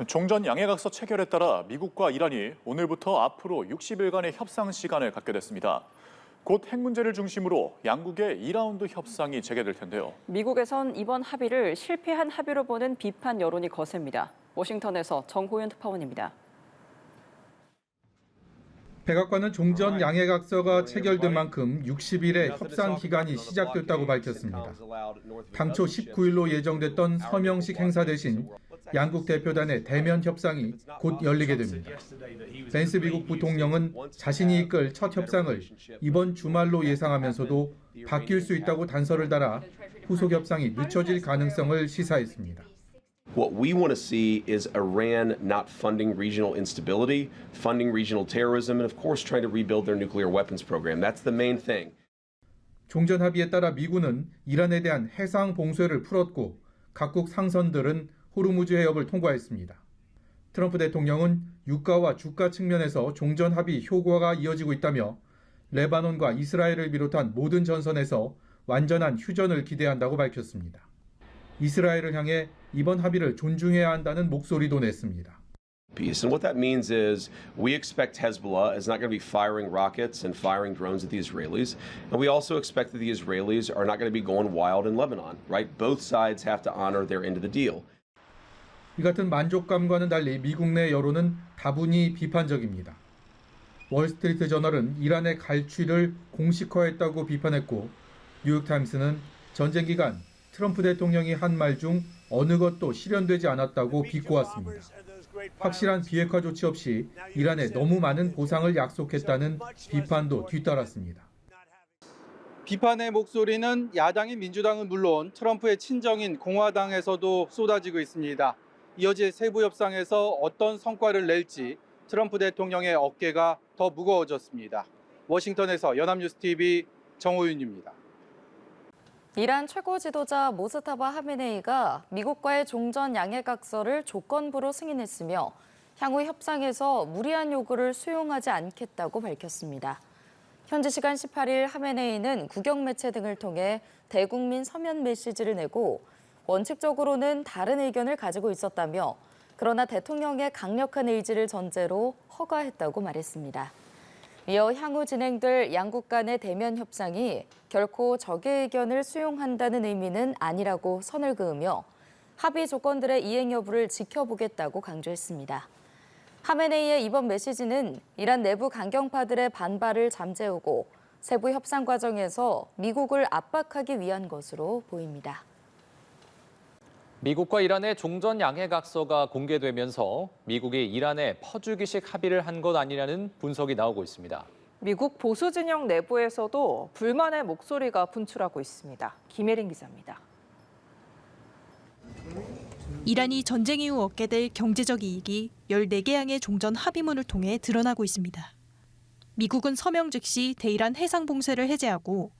종전 양해각서 체결에 따라 미국과 이란이 오늘부터 앞으로 60일간의 협상 시간을 갖게 됐습니다. 곧 핵 문제를 중심으로 양국의 2라운드 협상이 재개될 텐데요. 미국에선 이번 합의를 실패한 합의로 보는 비판 여론이 거셉니다. 워싱턴에서 정호윤 특파원입니다. 백악관은 종전 양해각서가 체결된 만큼 60일의 협상 기간이 시작됐다고 밝혔습니다. 당초 19일로 예정됐던 서명식 행사 대신 양국 대표단의 대면 협상이 곧 열리게 됩니다. 벤스 미국 부통령은 자신이 이끌 첫 협상을 이번 주말로 예상하면서도 바뀔 수 있다고 단서를 달아 후속 협상이 늦춰질 가능성을 시사했습니다. What we want to see is Iran not funding regional instability, funding regional terrorism, and of course trying to rebuild their nuclear weapons program. That's the main thing. 종전 합의에 따라 미군은 이란에 대한 해상 봉쇄를 풀었고 각국 상선들은 호르무즈 해협을 통과했습니다. 트럼프 대통령은 유가와 주가 측면에서 종전 합의 효과가 이어지고 있다며 레바논과 이스라엘을 비롯한 모든 전선에서 완전한 휴전을 기대한다고 밝혔습니다. 이스라엘을 향해 이번 합의를 존중해야 한다는 목소리도 냈습니다. Peace. And what that means is we expect Hezbollah is not going to be firing rockets and firing drones at the Israelis. And we also expect that the Israelis are not going to be going wild in Lebanon, right? Both sides have to honor their end of the deal. 이 같은 만족감과는 달리 미국 내 여론은 다분히 비판적입니다. 월스트리트 저널은 이란의 갈취를 공식화했다고 비판했고 뉴욕타임스는 전쟁 기간 트럼프 대통령이 한 말 중 어느 것도 실현되지 않았다고 비꼬았습니다. 확실한 비핵화 조치 없이 이란에 너무 많은 보상을 약속했다는 비판도 뒤따랐습니다. 비판의 목소리는 야당인 민주당은 물론 트럼프의 친정인 공화당에서도 쏟아지고 있습니다. 이어질 세부 협상에서 어떤 성과를 낼지 트럼프 대통령의 어깨가 더 무거워졌습니다. 워싱턴에서 연합뉴스TV 정호윤입니다. 이란 최고 지도자 모스타바 하메네이가 미국과의 종전 양해각서를 조건부로 승인했으며 향후 협상에서 무리한 요구를 수용하지 않겠다고 밝혔습니다. 현지 시간 18일 하메네이는 국영 매체 등을 통해 대국민 서면 메시지를 내고 원칙적으로는 다른 의견을 가지고 있었다며 그러나 대통령의 강력한 의지를 전제로 허가했다고 말했습니다. 이어 향후 진행될 양국 간의 대면 협상이 결코 적의 의견을 수용한다는 의미는 아니라고 선을 그으며 합의 조건들의 이행 여부를 지켜보겠다고 강조했습니다. 하메네이의 이번 메시지는 이란 내부 강경파들의 반발을 잠재우고 세부 협상 과정에서 미국을 압박하기 위한 것으로 보입니다. 미국과 이란의 종전 양해각서가 공개되면서 미국이 이란에 퍼주기식 합의를 한 것 아니냐는 분석이 나오고 있습니다. 미국 보수 진영 내부에서도 불만의 목소리가 분출하고 있습니다. 김혜린 기자입니다. 이란이 전쟁 이후 얻게 될 경제적 이익이 14개 항의 종전 합의문을 통해 드러나고 있습니다. 미국은 서명 즉시 대이란 해상 봉쇄를 해제하고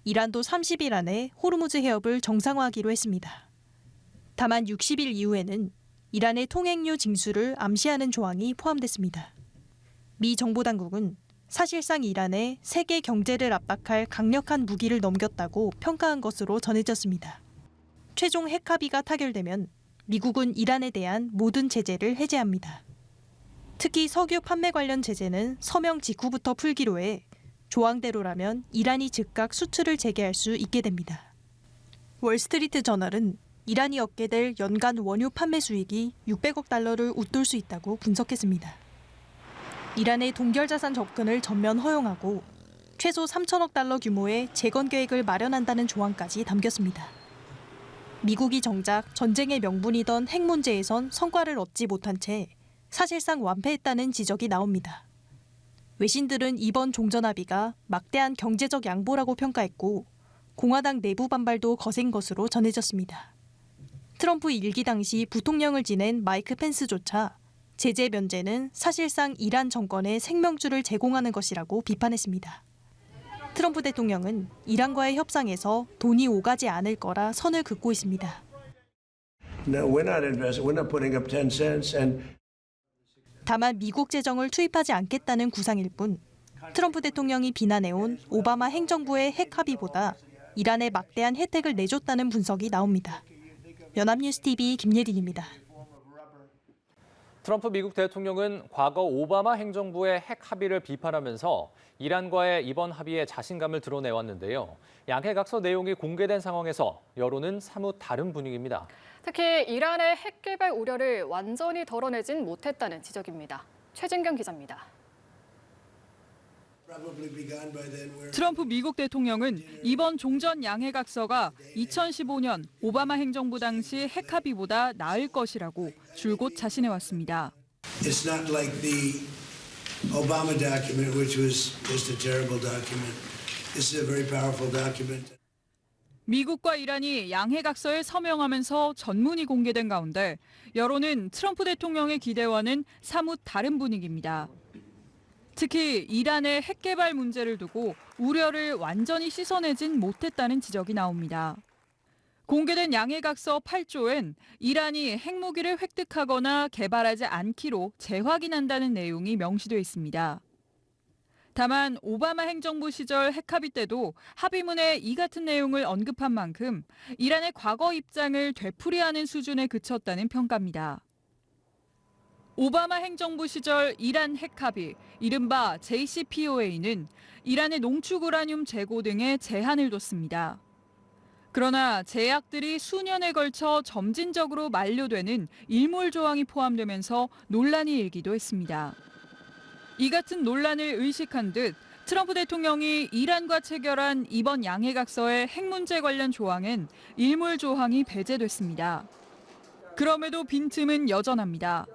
이란도 30일 안에 호르무즈 해협을 정상화하기로 했습니다. 다만 60일 이후에는 이란의 통행료 징수를 암시하는 조항이 포함됐습니다. 미 정보당국은 사실상 이란에 세계 경제를 압박할 강력한 무기를 넘겼다고 평가한 것으로 전해졌습니다. 최종 핵 합의가 타결되면 미국은 이란에 대한 모든 제재를 해제합니다. 특히 석유 판매 관련 제재는 서명 직후부터 풀기로 해 조항대로라면 이란이 즉각 수출을 재개할 수 있게 됩니다. 월스트리트 저널은 이란이 얻게 될 연간 원유 판매 수익이 600억 달러를 웃돌 수 있다고 분석했습니다. 이란의 동결자산 접근을 전면 허용하고 최소 3천억 달러 규모의 재건 계획을 마련한다는 조항까지 담겼습니다. 미국이 정작 전쟁의 명분이던 핵 문제에선 성과를 얻지 못한 채 사실상 완패했다는 지적이 나옵니다. 외신들은 이번 종전 합의가 막대한 경제적 양보라고 평가했고 공화당 내부 반발도 거센 것으로 전해졌습니다. 트럼프 1기 당시 부통령을 지낸 마이크 펜스조차 제재 면제는 사실상 이란 정권의 생명줄을 제공하는 것이라고 비판했습니다. 트럼프 대통령은 이란과의 협상에서 돈이 오가지 않을 거라 선을 긋고 있습니다. 다만 미국 재정을 투입하지 않겠다는 구상일 뿐 트럼프 대통령이 비난해온 오바마 행정부의 핵 합의보다 이란에 막대한 혜택을 내줬다는 분석이 나옵니다. 연합뉴스TV 김예린입니다. 트럼프 미국 대통령은 과거 오바마 행정부의 핵 합의를 비판하면서 이란과의 이번 합의에 자신감을 드러내왔는데요. 양해각서 내용이 공개된 상황에서 여론은 사뭇 다른 분위기입니다. 특히 이란의 핵 개발 우려를 완전히 덜어내진 못했다는 지적입니다. 최진경 기자입니다. 트럼프 미국 대통령은 이번 종전 양해각서가 2015년 오바마 행정부 당시 핵 합의보다 나을 것이라고 줄곧 자신해왔습니다. It's not like the Obama document, which was just a terrible document. This is a very powerful document. 미국과 이란이 양해각서에 서명하면서 전문이 공개된 가운데 여론은 트럼프 대통령의 기대와는 사뭇 다른 분위기입니다. 특히 이란의 핵 개발 문제를 두고 우려를 완전히 씻어내진 못했다는 지적이 나옵니다. 공개된 양해각서 8조엔 이란이 핵무기를 획득하거나 개발하지 않기로 재확인한다는 내용이 명시돼 있습니다. 다만 오바마 행정부 시절 핵합의 때도 합의문에 이 같은 내용을 언급한 만큼 이란의 과거 입장을 되풀이하는 수준에 그쳤다는 평가입니다. 오바마 행정부 시절 이란 핵합의, 이른바 JCPOA는 이란의 농축 우라늄 재고 등에 제한을 뒀습니다. 그러나 제약들이 수년에 걸쳐 점진적으로 만료되는 일몰 조항이 포함되면서 논란이 일기도 했습니다. 이 같은 논란을 의식한 듯 트럼프 대통령이 이란과 체결한 이번 양해각서의 핵 문제 관련 조항엔 일몰 조항이 배제됐습니다. 그럼에도 빈틈은 여전합니다.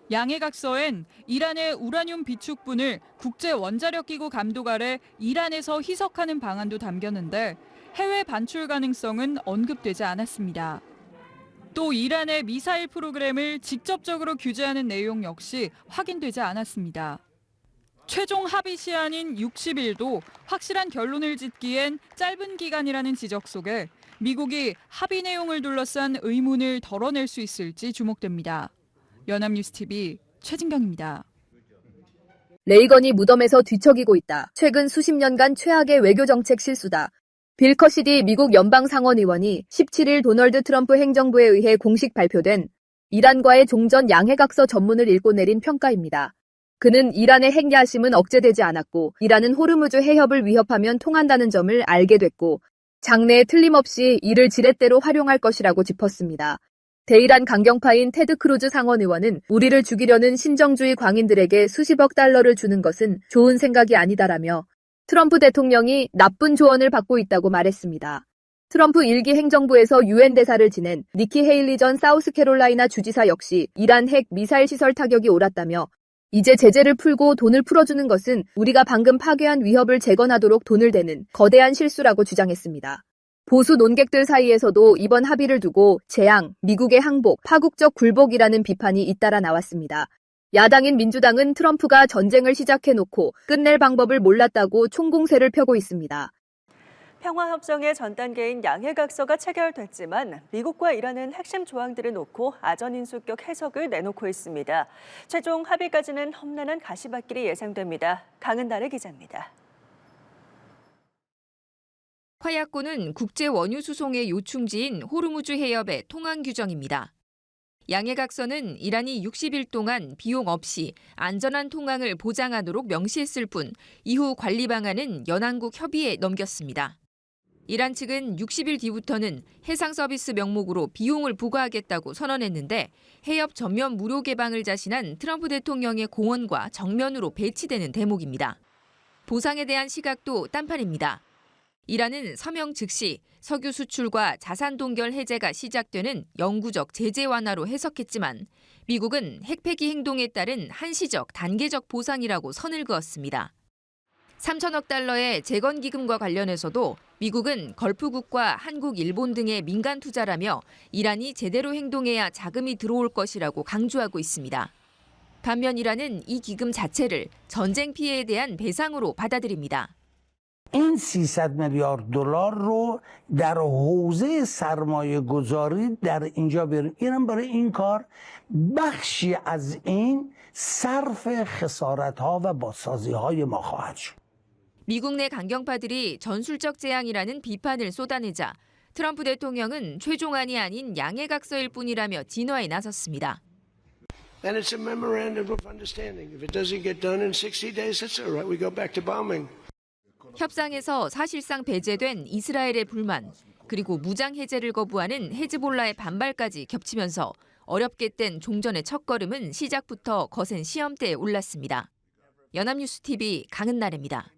양해각서엔 이란의 우라늄 비축분을 국제원자력기구 감독 아래 이란에서 희석하는 방안도 담겼는데 해외 반출 가능성은 언급되지 않았습니다. 또 이란의 미사일 프로그램을 직접적으로 규제하는 내용 역시 확인되지 않았습니다. 최종 합의 시한인 60일도 확실한 결론을 짓기엔 짧은 기간이라는 지적 속에 미국이 합의 내용을 둘러싼 의문을 덜어낼 수 있을지 주목됩니다. 연합뉴스TV 최진경입니다. 레이건이 무덤에서 뒤척이고 있다. 최근 수십 년간 최악의 외교정책 실수다. 빌 커시디 미국 연방상원의원이 17일 도널드 트럼프 행정부에 의해 공식 발표된 이란과의 종전 양해각서 전문을 읽고 내린 평가입니다. 그는 이란의 핵 야심은 억제되지 않았고 이란은 호르무즈 해협을 위협하면 통한다는 점을 알게 됐고 장래에 틀림없이 이를 지렛대로 활용할 것이라고 짚었습니다. 대이란 강경파인 테드 크루즈 상원의원은 우리를 죽이려는 신정주의 광인들에게 수십억 달러를 주는 것은 좋은 생각이 아니다라며 트럼프 대통령이 나쁜 조언을 받고 있다고 말했습니다. 트럼프 1기 행정부에서 유엔 대사를 지낸 니키 헤일리 전 사우스캐롤라이나 주지사 역시 이란 핵 미사일 시설 타격이 옳았다며 이제 제재를 풀고 돈을 풀어주는 것은 우리가 방금 파괴한 위협을 재건하도록 돈을 대는 거대한 실수라고 주장했습니다. 보수 논객들 사이에서도 이번 합의를 두고 재앙, 미국의 항복, 파국적 굴복이라는 비판이 잇따라 나왔습니다. 야당인 민주당은 트럼프가 전쟁을 시작해놓고 끝낼 방법을 몰랐다고 총공세를 펴고 있습니다. 평화협정의 전 단계인 양해각서가 체결됐지만 미국과 이란은 핵심 조항들을 놓고 아전인수격 해석을 내놓고 있습니다. 최종 합의까지는 험난한 가시밭길이 예상됩니다. 강은달의 기자입니다. 화약고는 국제 원유 수송의 요충지인 호르무즈 해협의 통항 규정입니다. 양해각서는 이란이 60일 동안 비용 없이 안전한 통항을 보장하도록 명시했을 뿐 이후 관리 방안은 연안국 협의에 넘겼습니다. 이란 측은 60일 뒤부터는 해상 서비스 명목으로 비용을 부과하겠다고 선언했는데 해협 전면 무료 개방을 자신한 트럼프 대통령의 공언과 정면으로 배치되는 대목입니다. 보상에 대한 시각도 딴판입니다. 이란은 서명 즉시 석유 수출과 자산 동결 해제가 시작되는 영구적 제재 완화로 해석했지만 미국은 핵폐기 행동에 따른 한시적 단계적 보상이라고 선을 그었습니다. 3천억 달러의 재건 기금과 관련해서도 미국은 걸프국과 한국, 일본 등의 민간 투자라며 이란이 제대로 행동해야 자금이 들어올 것이라고 강조하고 있습니다. 반면 이란은 이 기금 자체를 전쟁 피해에 대한 배상으로 받아들입니다. این 300 میلیارد دلار رو در حوزه سرمایه گذاری در اینجا بیاریم. ایران برای این کار بخشی از این صرف خسارت ها و بازسازی های ما خواهد شد. 미국 내 강경파들이 전술적 재앙이라는 비판을 쏟아내자 트럼프 대통령은 최종안이 아닌 양해각서일 뿐이라며 진화에 나섰습니다. And it's a memorandum of understanding. If it doesn't get done in 60 days, that's all right. We go back to bombing. 협상에서 사실상 배제된 이스라엘의 불만, 그리고 무장 해제를 거부하는 헤즈볼라의 반발까지 겹치면서 어렵게 뗀 종전의 첫걸음은 시작부터 거센 시험대에 올랐습니다. 연합뉴스 TV 강은나래입니다.